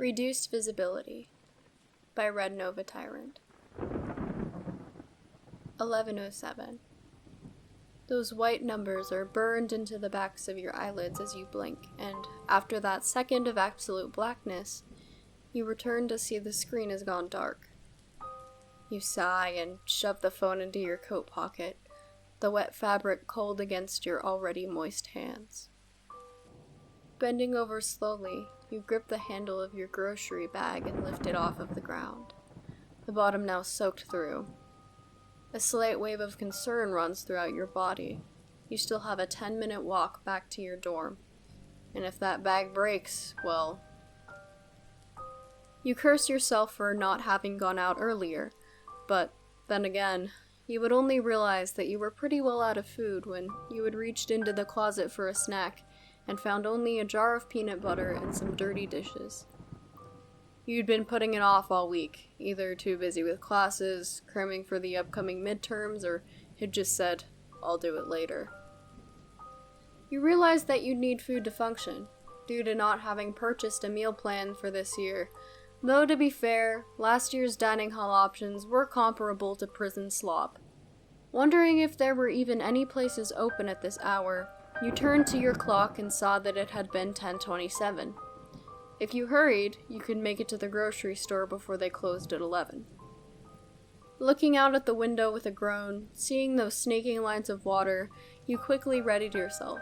Reduced Visibility by Red Nova Tyrant. 11:07. Those white numbers are burned into the backs of your eyelids as you blink, and after that second of absolute blackness, you return to see the screen has gone dark. You sigh and shove the phone into your coat pocket, the wet fabric cold against your already moist hands. Bending over slowly, you grip the handle of your grocery bag and lift it off of the ground, the bottom now soaked through. A slight wave of concern runs throughout your body. You still have a 10-minute walk back to your dorm, and if that bag breaks, well... You curse yourself for not having gone out earlier, but then again, you would only realize that you were pretty well out of food when you had reached into the closet for a snack and found only a jar of peanut butter and some dirty dishes. You'd been putting it off all week, either too busy with classes, cramming for the upcoming midterms, or had just said, "I'll do it later." You realized that you'd need food to function, due to not having purchased a meal plan for this year, though to be fair, last year's dining hall options were comparable to prison slop. Wondering if there were even any places open at this hour, you turned to your clock and saw that it had been 10:27. If you hurried, you could make it to the grocery store before they closed at 11. Looking out at the window with a groan, seeing those snaking lines of water, you quickly readied yourself,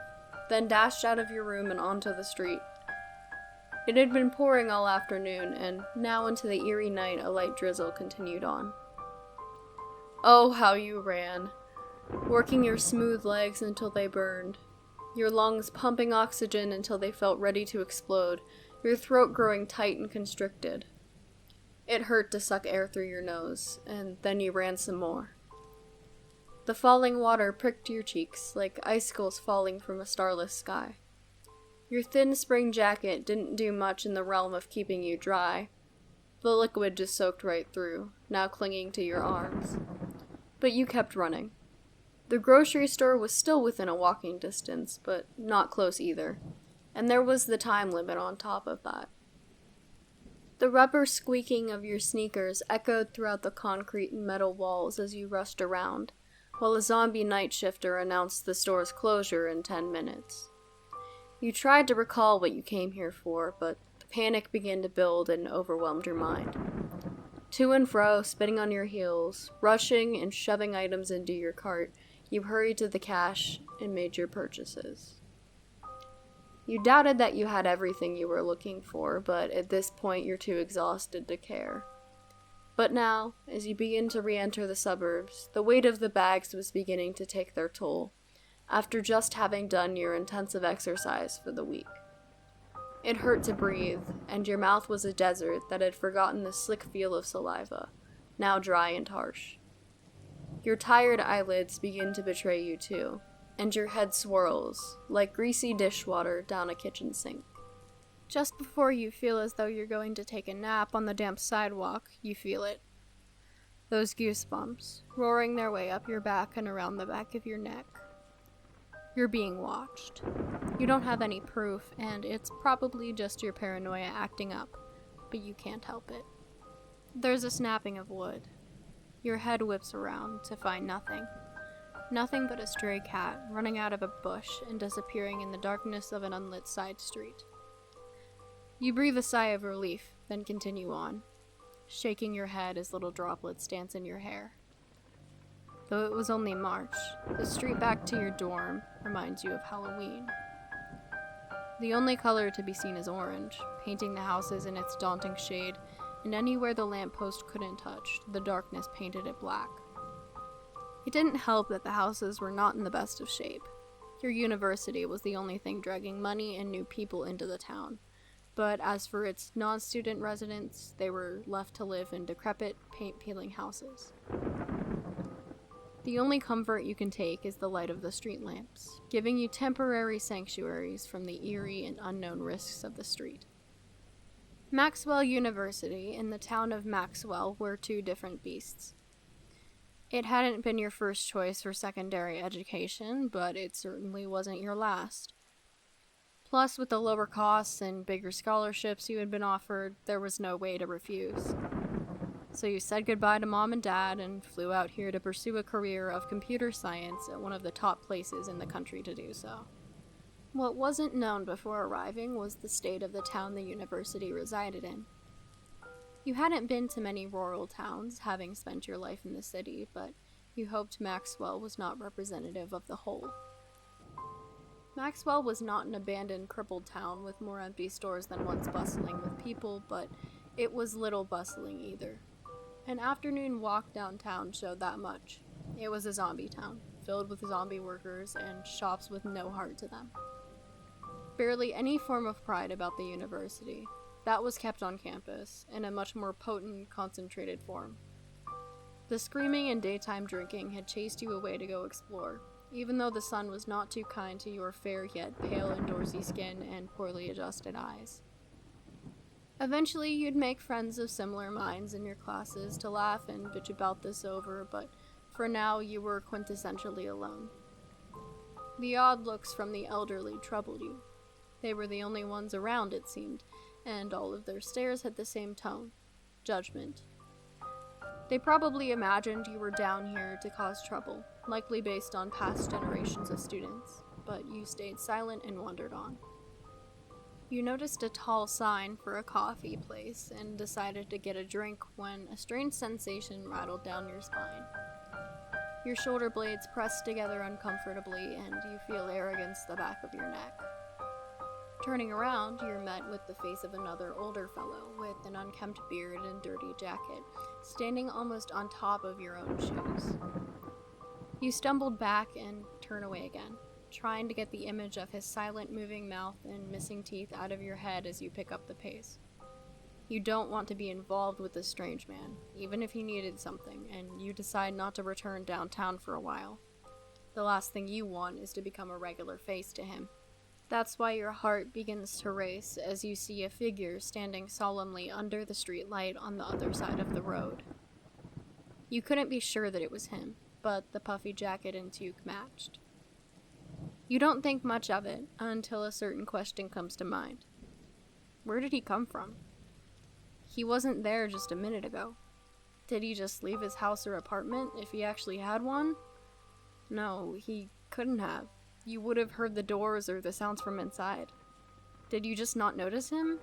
then dashed out of your room and onto the street. It had been pouring all afternoon, and now into the eerie night a light drizzle continued on. Oh, how you ran, working your smooth legs until they burned, your lungs pumping oxygen until they felt ready to explode, your throat growing tight and constricted. It hurt to suck air through your nose, and then you ran some more. The falling water pricked your cheeks like icicles falling from a starless sky. Your thin spring jacket didn't do much in the realm of keeping you dry. The liquid just soaked right through, now clinging to your arms. But you kept running. The grocery store was still within a walking distance, but not close either, and there was the time limit on top of that. The rubber squeaking of your sneakers echoed throughout the concrete and metal walls as you rushed around, while a zombie night shifter announced the store's closure in 10 minutes. You tried to recall what you came here for, but the panic began to build and overwhelmed your mind. To and fro, spinning on your heels, rushing and shoving items into your cart, you hurried to the cash and made your purchases. You doubted that you had everything you were looking for, but at this point you're too exhausted to care. But now, as you begin to re-enter the suburbs, the weight of the bags was beginning to take their toll, after just having done your intensive exercise for the week. It hurt to breathe, and your mouth was a desert that had forgotten the slick feel of saliva, now dry and harsh. Your tired eyelids begin to betray you too, and your head swirls, like greasy dishwater down a kitchen sink. Just before you feel as though you're going to take a nap on the damp sidewalk, you feel it. Those goosebumps, roaring their way up your back and around the back of your neck. You're being watched. You don't have any proof, and it's probably just your paranoia acting up, but you can't help it. There's a snapping of wood. Your head whips around to find nothing. Nothing but a stray cat running out of a bush and disappearing in the darkness of an unlit side street. You breathe a sigh of relief, then continue on, shaking your head as little droplets dance in your hair. Though it was only March, the street back to your dorm reminds you of Halloween. The only color to be seen is orange, painting the houses in its daunting shade, and anywhere the lamppost couldn't touch, the darkness painted it black. It didn't help that the houses were not in the best of shape. Your university was the only thing dragging money and new people into the town, but as for its non-student residents, they were left to live in decrepit, paint-peeling houses. The only comfort you can take is the light of the street lamps, giving you temporary sanctuaries from the eerie and unknown risks of the street. Maxwell University and the town of Maxwell were two different beasts. It hadn't been your first choice for secondary education, but it certainly wasn't your last. Plus, with the lower costs and bigger scholarships you had been offered, there was no way to refuse. So you said goodbye to mom and dad and flew out here to pursue a career of computer science at one of the top places in the country to do so. What wasn't known before arriving was the state of the town the university resided in. You hadn't been to many rural towns, having spent your life in the city, but you hoped Maxwell was not representative of the whole. Maxwell was not an abandoned, crippled town with more empty stores than once bustling with people, but it was little bustling either. An afternoon walk downtown showed that much. It was a zombie town, filled with zombie workers and shops with no heart to them. Barely any form of pride about the university. That was kept on campus, in a much more potent, concentrated form. The screaming and daytime drinking had chased you away to go explore, even though the sun was not too kind to your fair yet pale and dorsey skin and poorly adjusted eyes. Eventually, you'd make friends of similar minds in your classes to laugh and bitch about this over, but for now, you were quintessentially alone. The odd looks from the elderly troubled you. They were the only ones around, it seemed, and all of their stares had the same tone: judgment. They probably imagined you were down here to cause trouble, likely based on past generations of students, but you stayed silent and wandered on. You noticed a tall sign for a coffee place and decided to get a drink when a strange sensation rattled down your spine. Your shoulder blades press together uncomfortably and you feel air against the back of your neck. Turning around, you're met with the face of another older fellow with an unkempt beard and dirty jacket, standing almost on top of your own shoes. You stumbled back and turn away again, trying to get the image of his silent moving mouth and missing teeth out of your head as you pick up the pace. You don't want to be involved with this strange man, even if he needed something, and you decide not to return downtown for a while. The last thing you want is to become a regular face to him. That's why your heart begins to race as you see a figure standing solemnly under the street light on the other side of the road. You couldn't be sure that it was him, but the puffy jacket and toque matched. You don't think much of it until a certain question comes to mind. Where did he come from? He wasn't there just a minute ago. Did he just leave his house or apartment, if he actually had one? No, he couldn't have. You would have heard the doors or the sounds from inside. Did you just not notice him?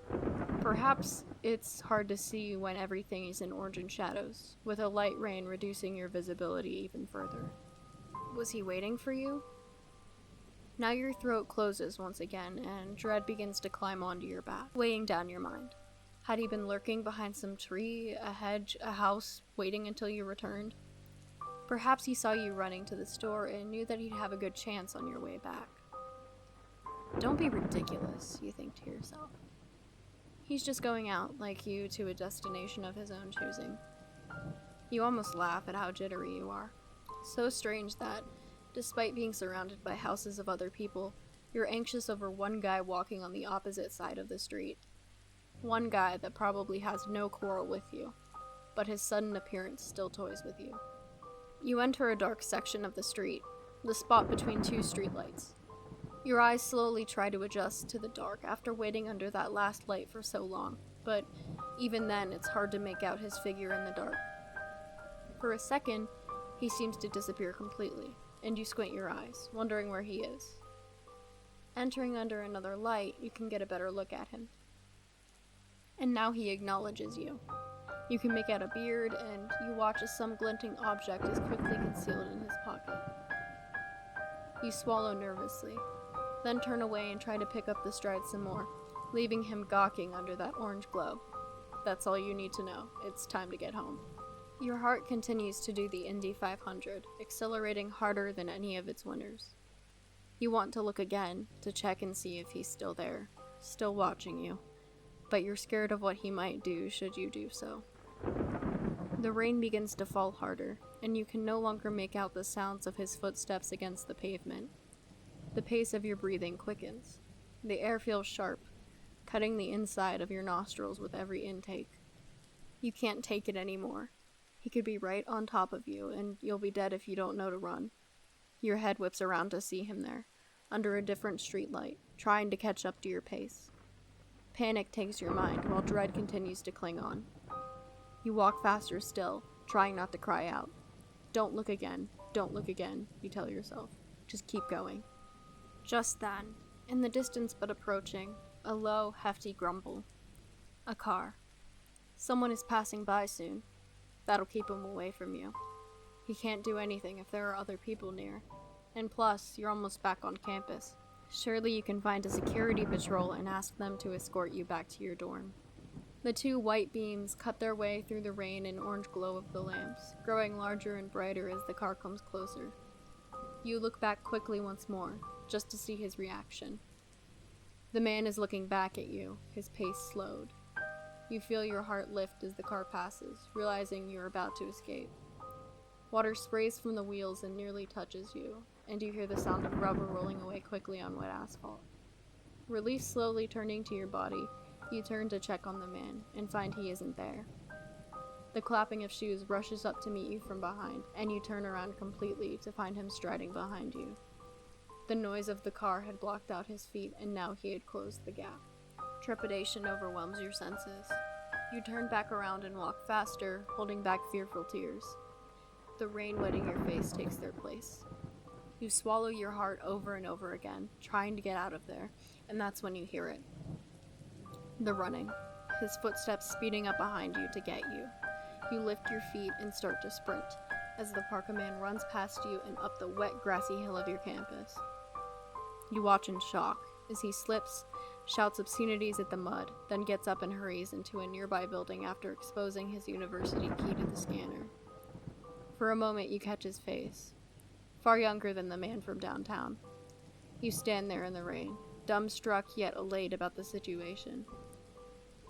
Perhaps it's hard to see when everything is in orange and shadows, with a light rain reducing your visibility even further. Was he waiting for you? Now your throat closes once again, and dread begins to climb onto your back, weighing down your mind. Had he been lurking behind some tree, a hedge, a house, waiting until you returned? Perhaps he saw you running to the store and knew that he'd have a good chance on your way back. Don't be ridiculous, you think to yourself. He's just going out, like you, to a destination of his own choosing. You almost laugh at how jittery you are. So strange that, despite being surrounded by houses of other people, you're anxious over one guy walking on the opposite side of the street. One guy that probably has no quarrel with you, but his sudden appearance still toys with you. You enter a dark section of the street, the spot between two streetlights. Your eyes slowly try to adjust to the dark after waiting under that last light for so long, but even then it's hard to make out his figure in the dark. For a second, he seems to disappear completely, and you squint your eyes, wondering where he is. Entering under another light, you can get a better look at him. And now he acknowledges you. You can make out a beard, and you watch as some glinting object is quickly concealed in his pocket. You swallow nervously, then turn away and try to pick up the stride some more, leaving him gawking under that orange glow. That's all you need to know. It's time to get home. Your heart continues to do the Indy 500, accelerating harder than any of its winners. You want to look again, to check and see if he's still there, still watching you, but you're scared of what he might do should you do so. The rain begins to fall harder, and you can no longer make out the sounds of his footsteps against the pavement. The pace of your breathing quickens. The air feels sharp, cutting the inside of your nostrils with every intake. You can't take it anymore. He could be right on top of you, and you'll be dead if you don't know to run. Your head whips around to see him there, under a different streetlight, trying to catch up to your pace. Panic takes your mind while dread continues to cling on. You walk faster still, trying not to cry out. Don't look again, you tell yourself. Just keep going. Just then, in the distance but approaching, a low, hefty grumble. A car. Someone is passing by soon. That'll keep him away from you. He can't do anything if there are other people near. And plus, you're almost back on campus. Surely you can find a security patrol and ask them to escort you back to your dorm. The two white beams cut their way through the rain and orange glow of the lamps, growing larger and brighter as the car comes closer. You look back quickly once more, just to see his reaction. The man is looking back at you, his pace slowed. You feel your heart lift as the car passes, realizing you're about to escape. Water sprays from the wheels and nearly touches you, and you hear the sound of rubber rolling away quickly on wet asphalt. Relief slowly turning to your body, you turn to check on the man, and find he isn't there. The clapping of shoes rushes up to meet you from behind, and you turn around completely to find him striding behind you. The noise of the car had blocked out his feet, and now he had closed the gap. Trepidation overwhelms your senses. You turn back around and walk faster, holding back fearful tears. The rain wetting your face takes their place. You swallow your heart over and over again, trying to get out of there, and that's when you hear it. The running, his footsteps speeding up behind you to get you. You lift your feet and start to sprint, as the parka man runs past you and up the wet, grassy hill of your campus. You watch in shock, as he slips, shouts obscenities at the mud, then gets up and hurries into a nearby building after exposing his university key to the scanner. For a moment you catch his face, far younger than the man from downtown. You stand there in the rain, dumbstruck yet elate about the situation.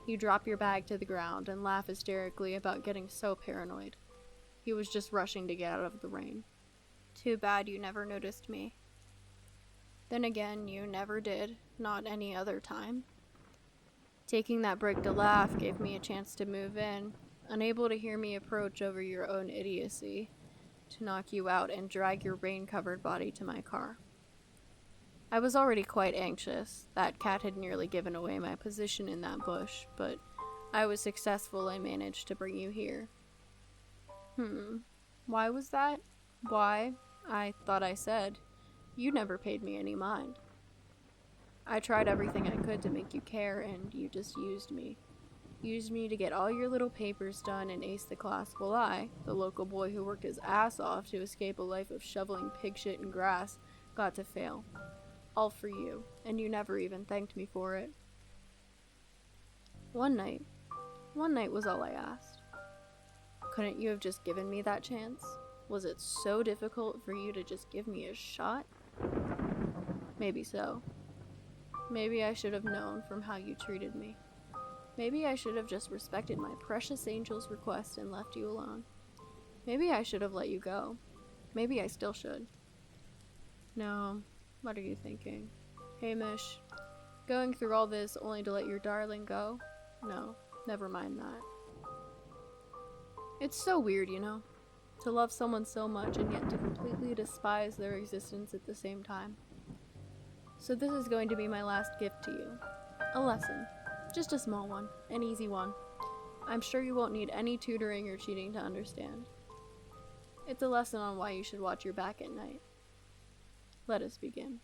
You drop your bag to the ground and laugh hysterically about getting so paranoid. He was just rushing to get out of the rain. Too bad you never noticed me. Then again, you never did, not any other time. Taking that break to laugh gave me a chance to move in, unable to hear me approach over your own idiocy, to knock you out and drag your rain-covered body to my car. I was already quite anxious. That cat had nearly given away my position in that bush, but I was successful and managed to bring you here. Why was that? Why? I thought I said. You never paid me any mind. I tried everything I could to make you care, and you just used me. Used me to get all your little papers done and ace the class, while I, the local boy who worked his ass off to escape a life of shoveling pig shit and grass, got to fail. All for you, and you never even thanked me for it. One night was all I asked. Couldn't you have just given me that chance? Was it so difficult for you to just give me a shot? Maybe so. Maybe I should have known from how you treated me. Maybe I should have just respected my precious angel's request and left you alone. Maybe I should have let you go. Maybe I still should. No, what are you thinking? Hamish, going through all this only to let your darling go? No, never mind that. It's so weird, you know? To love someone so much and yet to completely despise their existence at the same time. So this is going to be my last gift to you. A lesson. Just a small one. An easy one. I'm sure you won't need any tutoring or cheating to understand. It's a lesson on why you should watch your back at night. Let us begin.